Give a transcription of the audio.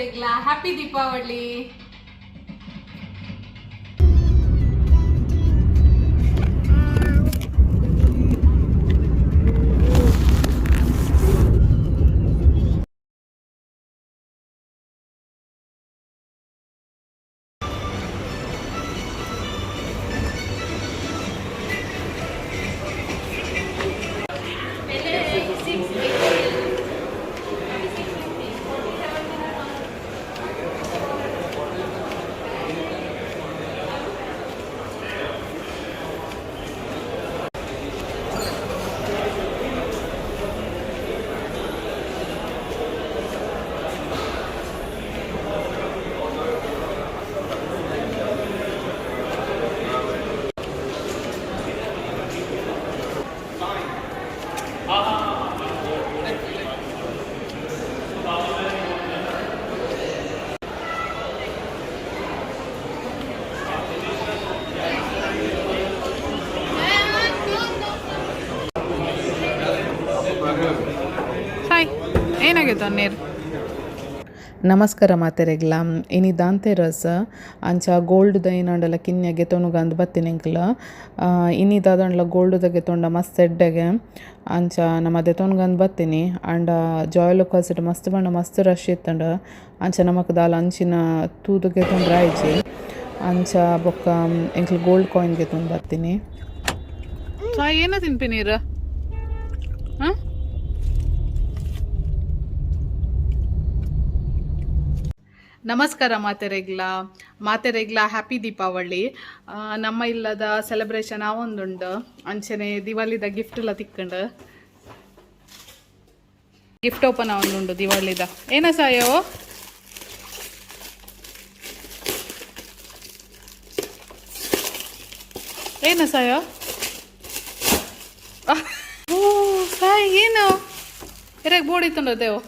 ಮಾತೆರೆಗ್ಲ happy Deepavali. Hi, ಏನಾಗೈತೆ ನೀರು? ನಮಸ್ಕಾರ ಮಾತೆರೆಗ್ಲ ಇನಿ ದಾಂತೆರಸ್ ಅಂಚ ಗೋಲ್ಡ್ ದೈನಾಂಡಲ ಕಿನ್ಯ ಗೆತೊನುಗ ಅಂದ್ ಬತ್ತಿನಿಂಕ್ಲ ಇನಿ ದಾದಂಡ್ಲ ಗೋಲ್ಡ್ ಗೆತೊಂಡ ಮಸ್ತ್ ಎಡ್ಡೆಗೆ ಅಂಚ ನಮ ದೆತೊನುಗ ಅಂದ್ ಬತ್ತಿನಿ ಆಂಡ ಜಾಯ್ ಮಸ್ತ್ ಬಣ್ಣ ಮಸ್ತ್ ರಶ್ ಇತ್ತಂಡ ಅಂಚ ನಮಕ್ ದಾಲ ಅಂಚಿನ ತೂದು ಗೆತೊಂಡ್ರ ಆಯ್ಚಿ ಅಂಚ ಬೊಕ್ಕ ಎಂಕ್ಲು ಗೋಲ್ಡ್ ಕಾಯಿನ್ ಗೆತೊಂದು ಬತ್ತಿನಿ. ಏನ ತಿನ್ಪಿ ನೀರು? ಹಾಂ, ನಮಸ್ಕಾರ ಮಾತೆರೆಗ್ಲ ಹ್ಯಾಪಿ ದೀಪಾವಳಿ. ನಮ್ಮ ಇಲ್ಲದ ಸೆಲೆಬ್ರೇಷನ್ ಆವೊಂದುಂಡು ಅಂಚನೆ ದಿವಾಲಿದ ಗಿಫ್ಟ್ ಎಲ್ಲ ತಿಕ್ಕಂಡು ಗಿಫ್ಟ್ ಓಪನ್ ಆವೊಂದುಂಡು ದಿವಾಲಿದ. ಏನ ಸಾಯೋ? ಏನ ಸಾಯೋ? ಓ ಸಾಯ್ ಏನು ಎರೆಗ್ ಬೋರ್ಡ್ ಇತ್ತುಂಡ ದೇವು